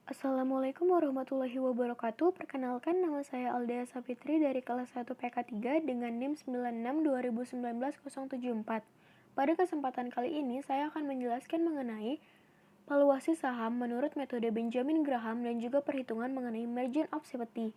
Assalamualaikum warahmatullahi wabarakatuh. Perkenalkan, nama saya Aldea Sapitri dari kelas 1 PK3 dengan NIM 96 2019 074. Pada kesempatan kali ini, saya akan menjelaskan mengenai valuasi saham menurut metode Benjamin Graham dan juga perhitungan mengenai margin of safety.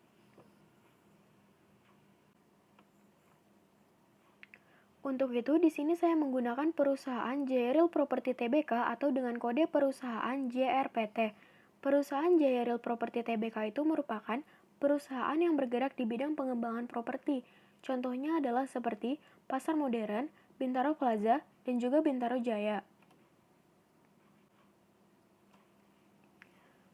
Untuk itu, di sini saya menggunakan perusahaan Jaya Real Property Tbk atau dengan kode perusahaan JRPT. Perusahaan Jaya Real Property Tbk itu merupakan perusahaan yang bergerak di bidang pengembangan properti. Contohnya adalah seperti Pasar Modern, Bintaro Plaza, dan juga Bintaro Jaya.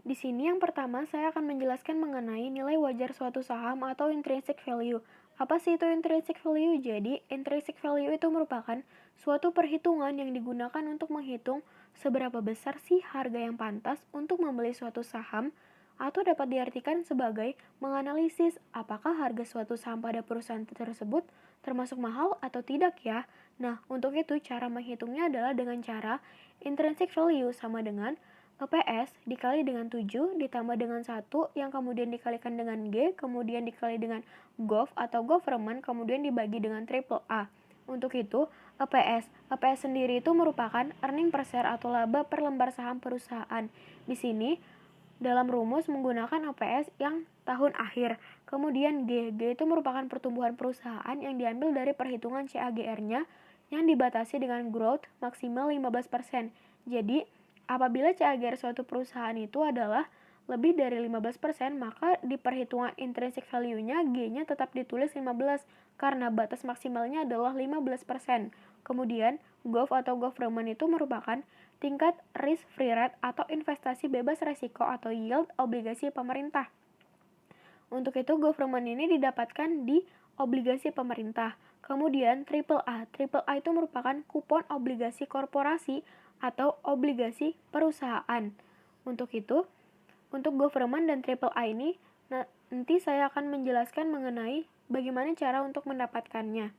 Di sini yang pertama saya akan menjelaskan mengenai nilai wajar suatu saham atau intrinsic value. Apa sih itu intrinsic value? Jadi, intrinsic value itu merupakan suatu perhitungan yang digunakan untuk menghitung seberapa besar sih harga yang pantas untuk membeli suatu saham, atau dapat diartikan sebagai menganalisis apakah harga suatu saham pada perusahaan tersebut termasuk mahal atau tidak ya. Nah, untuk itu cara menghitungnya adalah dengan cara intrinsic value sama dengan EPS dikali dengan 7 ditambah dengan 1 yang kemudian dikalikan dengan G, kemudian dikali dengan GOV atau government, kemudian dibagi dengan triple A. Untuk itu, EPS sendiri itu merupakan earning per share atau laba per lembar saham perusahaan. Di sini, dalam rumus menggunakan EPS yang tahun akhir. Kemudian G itu merupakan pertumbuhan perusahaan yang diambil dari perhitungan CAGR-nya yang dibatasi dengan growth maksimal 15%. Jadi, apabila CAGR suatu perusahaan itu adalah lebih dari 15%, maka di perhitungan intrinsic value-nya G-nya tetap ditulis 15 karena batas maksimalnya adalah 15%. Kemudian, GOV atau government itu merupakan tingkat risk free rate atau investasi bebas resiko atau yield obligasi pemerintah. Untuk itu, government ini didapatkan di obligasi pemerintah. Kemudian, triple A itu merupakan kupon obligasi korporasi atau obligasi perusahaan. Untuk itu, untuk government dan triple A ini, nanti saya akan menjelaskan mengenai bagaimana cara untuk mendapatkannya.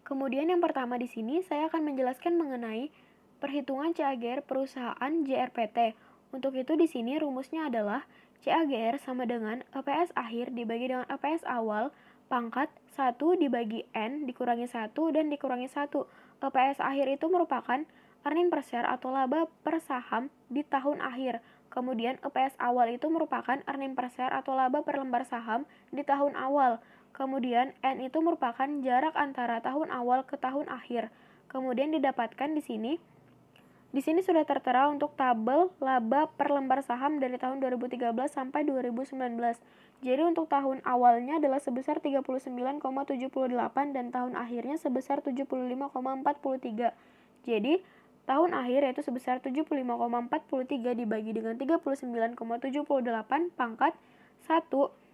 Kemudian yang pertama di sini saya akan menjelaskan mengenai perhitungan CAGR perusahaan JRPT. Untuk itu di sini rumusnya adalah CAGR sama dengan EPS akhir dibagi dengan EPS awal pangkat 1 dibagi N dikurangi 1 dan dikurangi 1. EPS akhir itu merupakan earning per share atau laba per saham di tahun akhir. Kemudian EPS awal itu merupakan earning per share atau laba per lembar saham di tahun awal. Kemudian N itu merupakan jarak antara tahun awal ke tahun akhir. Kemudian didapatkan di sini. Di sini sudah tertera untuk tabel laba per lembar saham dari tahun 2013 sampai 2019. Jadi untuk tahun awalnya adalah sebesar 39,78 dan tahun akhirnya sebesar 75,43. Jadi tahun akhir yaitu sebesar 75,43 dibagi dengan 39,78 pangkat 1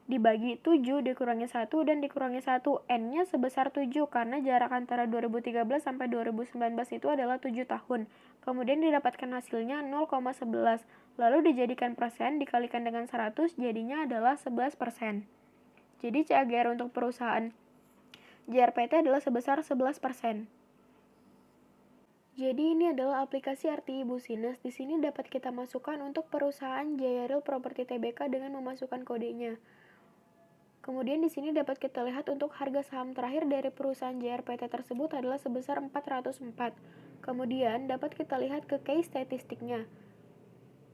dibagi 7 dikurangi 1 dan dikurangi 1. N-nya sebesar 7 karena jarak antara 2013 sampai 2019 itu adalah 7 tahun. Kemudian didapatkan hasilnya 0,11. Lalu dijadikan persen dikalikan dengan 100 jadinya adalah 11%. Jadi CAGR untuk perusahaan JRPT adalah sebesar 11%. Jadi ini adalah aplikasi RTI Business. Di sini dapat kita masukkan untuk perusahaan Jaya Real Property Tbk dengan memasukkan kodenya. Kemudian di sini dapat kita lihat untuk harga saham terakhir dari perusahaan JRPT tersebut adalah sebesar 404. Kemudian dapat kita lihat ke case statistiknya.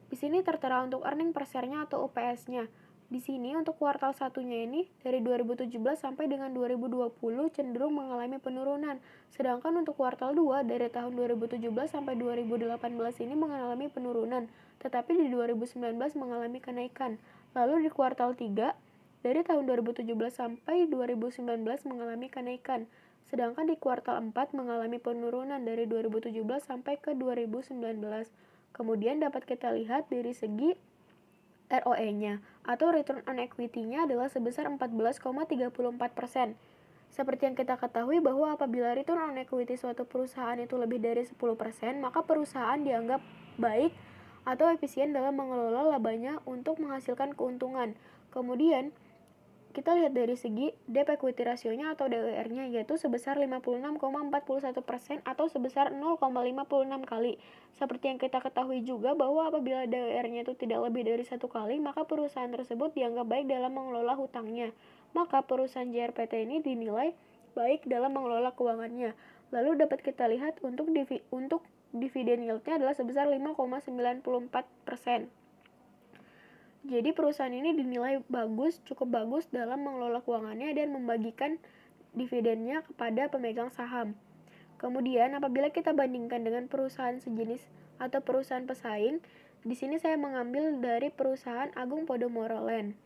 Di sini tertera untuk earning per share-nya atau UPS-nya. Di sini untuk kuartal satunya ini dari 2017 sampai dengan 2020 cenderung mengalami penurunan. Sedangkan untuk kuartal 2 dari tahun 2017 sampai 2018 ini mengalami penurunan, tetapi di 2019 mengalami kenaikan. Lalu di kuartal 3 dari tahun 2017 sampai 2019 mengalami kenaikan, sedangkan di kuartal 4 mengalami penurunan dari 2017 sampai ke 2019. Kemudian dapat kita lihat dari segi ROE-nya atau return on equity-nya adalah sebesar 14,34%. Seperti yang kita ketahui bahwa apabila return on equity suatu perusahaan itu lebih dari 10%, maka perusahaan dianggap baik atau efisien dalam mengelola labanya untuk menghasilkan keuntungan. Kemudian, kita lihat dari segi debt equity ratio-nya atau DER-nya, yaitu sebesar 56,41% atau sebesar 0,56 kali. Seperti yang kita ketahui juga bahwa apabila DER-nya itu tidak lebih dari 1 kali, maka perusahaan tersebut dianggap baik dalam mengelola hutangnya. Maka perusahaan JRPT ini dinilai baik dalam mengelola keuangannya. Lalu dapat kita lihat untuk dividen yield-nya adalah sebesar 5,94%. Jadi perusahaan ini dinilai cukup bagus dalam mengelola keuangannya dan membagikan dividennya kepada pemegang saham. Kemudian apabila kita bandingkan dengan perusahaan sejenis atau perusahaan pesaing, di sini saya mengambil dari perusahaan Agung Podomoro Land.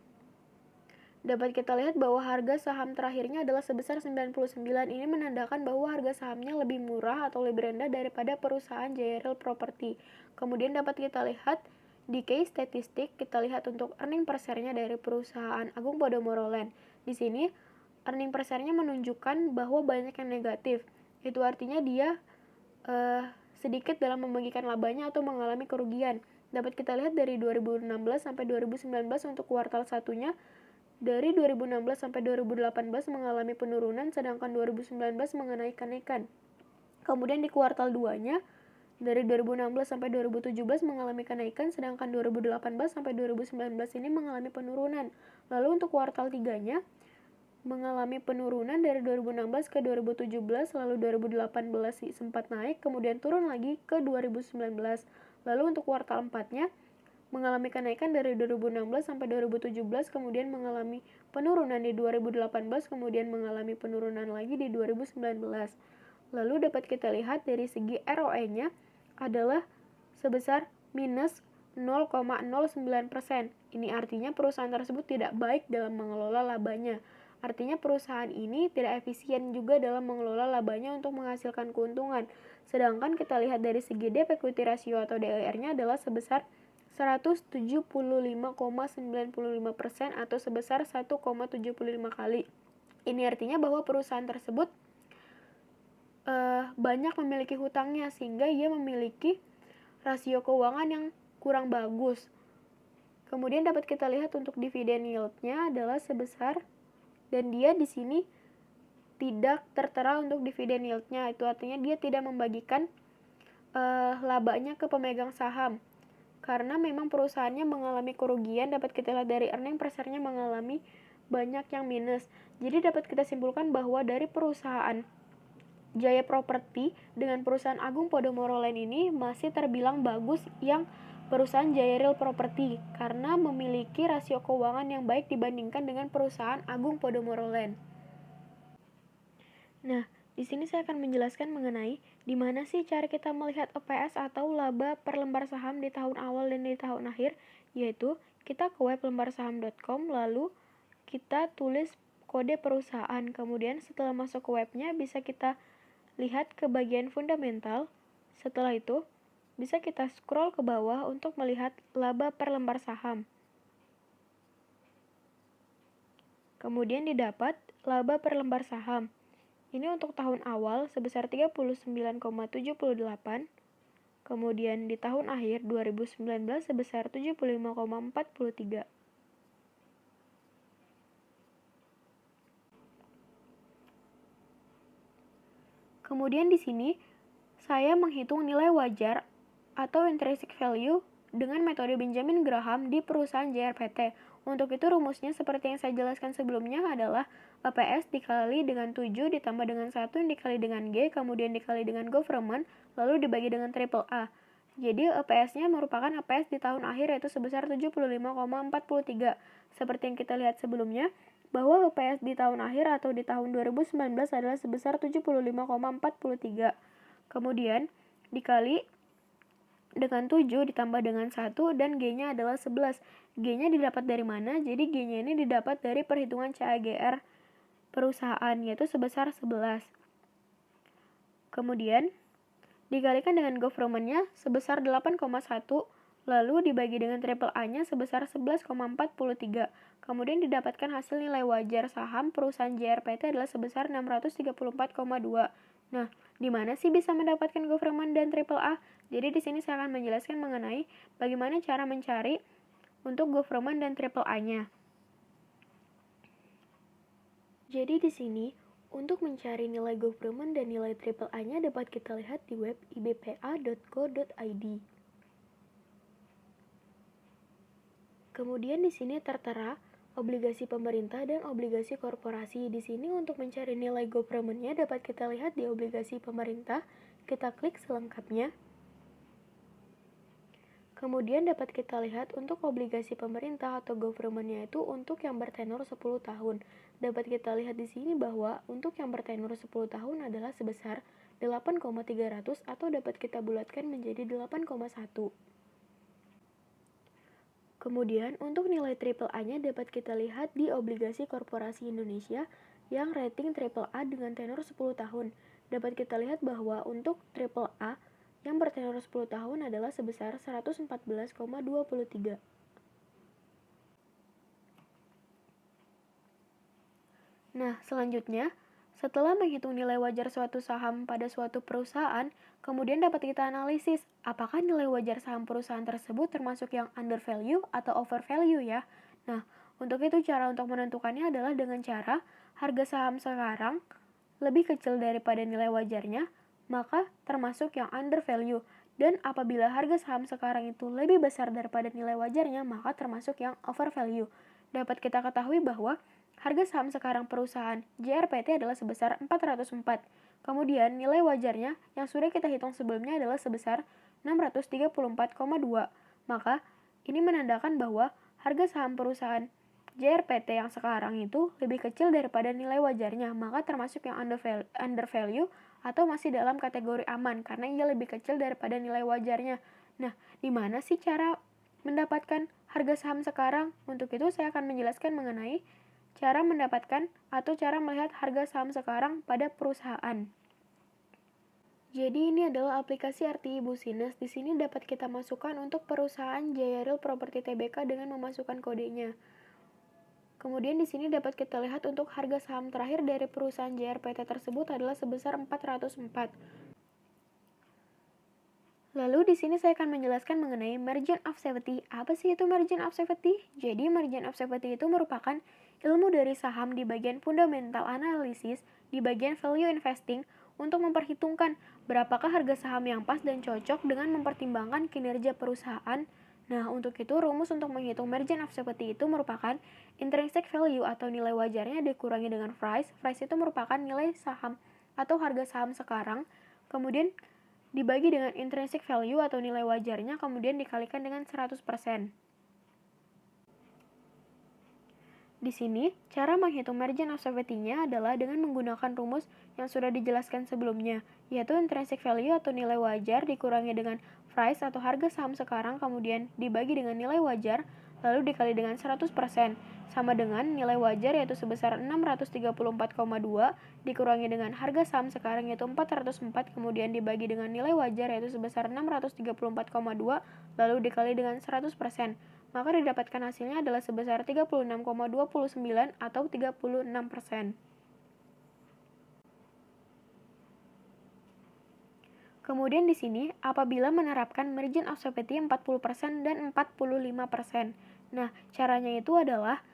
Dapat kita lihat bahwa harga saham terakhirnya adalah sebesar 99. Ini menandakan bahwa harga sahamnya lebih murah atau lebih rendah daripada perusahaan Jaya Real Property. Kemudian dapat kita lihat di case statistik, kita lihat untuk earning per share-nya dari perusahaan Agung Podomoro Land. Di sini earning per share-nya menunjukkan bahwa banyak yang negatif. Itu artinya dia sedikit dalam membagikan labanya atau mengalami kerugian. Dapat kita lihat dari 2016 sampai 2019 untuk kuartal satunya, dari 2016 sampai 2018 mengalami penurunan, sedangkan 2019 mengenai kenaikan. Kemudian di kuartal 2-nya, dari 2016 sampai 2017 mengalami kenaikan, sedangkan 2018 sampai 2019 ini mengalami penurunan. Lalu untuk kuartal 3-nya mengalami penurunan dari 2016 ke 2017, lalu 2018 sempat naik, kemudian turun lagi ke 2019. Lalu untuk kuartal 4-nya mengalami kenaikan dari 2016 sampai 2017, kemudian mengalami penurunan di 2018, kemudian mengalami penurunan lagi di 2019. Lalu dapat kita lihat dari segi ROE-nya adalah sebesar minus 0,09%. Ini artinya perusahaan tersebut tidak baik dalam mengelola labanya. Artinya perusahaan ini tidak efisien juga dalam mengelola labanya untuk menghasilkan keuntungan. Sedangkan kita lihat dari segi debt equity ratio atau DER-nya adalah sebesar 175,95% atau sebesar 1,75 kali. Ini artinya bahwa perusahaan tersebut banyak memiliki hutangnya, sehingga ia memiliki rasio keuangan yang kurang bagus. Kemudian dapat kita lihat untuk dividen yield-nya adalah sebesar, dan dia di sini tidak tertera untuk dividen yield-nya. Itu artinya dia tidak membagikan labanya ke pemegang saham. Karena memang perusahaannya mengalami kerugian, dapat kita lihat dari earning per share-nya mengalami banyak yang minus. Jadi dapat kita simpulkan bahwa dari perusahaan Jaya Property dengan perusahaan Agung Podomoro Land ini masih terbilang bagus yang perusahaan Jaya Real Property karena memiliki rasio keuangan yang baik dibandingkan dengan perusahaan Agung Podomoro Land. Nah, di sini saya akan menjelaskan mengenai di mana sih cara kita melihat EPS atau laba per lembar saham di tahun awal dan di tahun akhir, yaitu kita ke web lembarsaham.com, lalu kita tulis kode perusahaan, kemudian setelah masuk ke webnya bisa kita lihat ke bagian fundamental. Setelah itu, bisa kita scroll ke bawah untuk melihat laba per lembar saham. Kemudian didapat laba per lembar saham. Ini untuk tahun awal sebesar 39,78. Kemudian di tahun akhir 2019 sebesar 75,43. Kemudian di sini saya menghitung nilai wajar atau intrinsic value dengan metode Benjamin Graham di perusahaan JRPT. Untuk itu rumusnya seperti yang saya jelaskan sebelumnya adalah EPS dikali dengan 7 ditambah dengan 1 yang dikali dengan G, kemudian dikali dengan government, lalu dibagi dengan triple A. Jadi EPS-nya merupakan EPS di tahun akhir yaitu sebesar 75,43. Seperti yang kita lihat sebelumnya, bahwa EPS di tahun akhir atau di tahun 2019 adalah sebesar 75,43. Kemudian dikali dengan 7 ditambah dengan 1 dan G-nya adalah 11. G-nya didapat dari mana? Jadi G-nya ini didapat dari perhitungan CAGR perusahaan, yaitu sebesar 11. Kemudian dikalikan dengan government-nya sebesar 8,1, lalu dibagi dengan triple A-nya sebesar 11,43. Kemudian didapatkan hasil nilai wajar saham perusahaan JRPT adalah sebesar 634,2. Nah, di mana sih bisa mendapatkan government dan triple A? Jadi di sini saya akan menjelaskan mengenai bagaimana cara mencari untuk government dan triple A-nya. Jadi di sini, untuk mencari nilai government dan nilai triple A-nya dapat kita lihat di web ibpa.co.id. Kemudian di sini tertera obligasi pemerintah dan obligasi korporasi. Di sini untuk mencari nilai government-nya dapat kita lihat di obligasi pemerintah. Kita klik selengkapnya. Kemudian dapat kita lihat untuk obligasi pemerintah atau government-nya itu untuk yang bertenor 10 tahun. Dapat kita lihat di sini bahwa untuk yang bertenor 10 tahun adalah sebesar 8,300 atau dapat kita bulatkan menjadi 8,1. Kemudian untuk nilai triple A-nya dapat kita lihat di obligasi korporasi Indonesia yang rating triple A dengan tenor 10 tahun. Dapat kita lihat bahwa untuk triple A yang bertenor 10 tahun adalah sebesar 114,23. Nah, selanjutnya, setelah menghitung nilai wajar suatu saham pada suatu perusahaan, kemudian dapat kita analisis apakah nilai wajar saham perusahaan tersebut termasuk yang under value atau over value ya. Nah, untuk itu cara untuk menentukannya adalah dengan cara harga saham sekarang lebih kecil daripada nilai wajarnya, maka termasuk yang under value. Dan apabila harga saham sekarang itu lebih besar daripada nilai wajarnya, maka termasuk yang over value. Dapat kita ketahui bahwa harga saham sekarang perusahaan JRPT adalah sebesar 404. Kemudian nilai wajarnya yang sudah kita hitung sebelumnya adalah sebesar 634,2. Maka ini menandakan bahwa harga saham perusahaan JRPT yang sekarang itu lebih kecil daripada nilai wajarnya, maka termasuk yang under value atau masih dalam kategori aman karena ia lebih kecil daripada nilai wajarnya. Nah, di mana sih cara mendapatkan harga saham sekarang? Untuk itu saya akan menjelaskan mengenai cara mendapatkan atau cara melihat harga saham sekarang pada perusahaan. Jadi ini adalah aplikasi Arti Ibu Sines. Di sini dapat kita masukkan untuk perusahaan Jaya Real Property Tbk dengan memasukkan kodenya. Kemudian di sini dapat kita lihat untuk harga saham terakhir dari perusahaan JRPT tersebut adalah sebesar 404. Lalu di sini saya akan menjelaskan mengenai margin of safety. Apa sih itu margin of safety? Jadi margin of safety itu merupakan ilmu dari saham di bagian fundamental analysis, di bagian value investing untuk memperhitungkan berapakah harga saham yang pas dan cocok dengan mempertimbangkan kinerja perusahaan. Nah, untuk itu rumus untuk menghitung margin of safety itu merupakan intrinsic value atau nilai wajarnya dikurangi dengan price. Price itu merupakan nilai saham atau harga saham sekarang, kemudian dibagi dengan intrinsic value atau nilai wajarnya, kemudian dikalikan dengan 100%. Di sini, cara menghitung margin of safety-nya adalah dengan menggunakan rumus yang sudah dijelaskan sebelumnya, yaitu intrinsic value atau nilai wajar dikurangi dengan price atau harga saham sekarang, kemudian dibagi dengan nilai wajar, lalu dikali dengan 100%, sama dengan nilai wajar yaitu sebesar 634,2 dikurangi dengan harga saham sekarang yaitu 404, kemudian dibagi dengan nilai wajar yaitu sebesar 634,2, lalu dikali dengan 100%. Maka didapatkan hasilnya adalah sebesar 36,29 atau 36%. Kemudian di sini, apabila menerapkan margin of safety 40% dan 45%. Nah, caranya itu adalah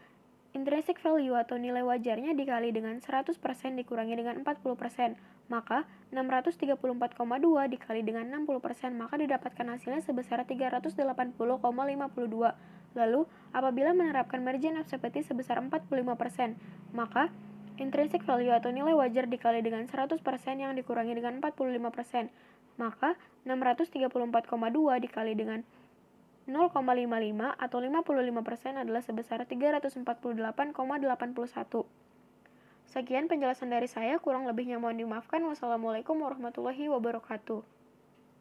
intrinsic value atau nilai wajarnya dikali dengan 100% dikurangi dengan 40%. Maka 634,2 dikali dengan 60%, maka didapatkan hasilnya sebesar 380,52. Lalu, apabila menerapkan margin of safety sebesar 45%, maka intrinsic value atau nilai wajar dikali dengan 100% yang dikurangi dengan 45%, maka 634,2 dikali dengan 0,55 atau 55% adalah sebesar 348,81. Sekian penjelasan dari saya, kurang lebihnya mohon dimaafkan. Wassalamualaikum warahmatullahi wabarakatuh.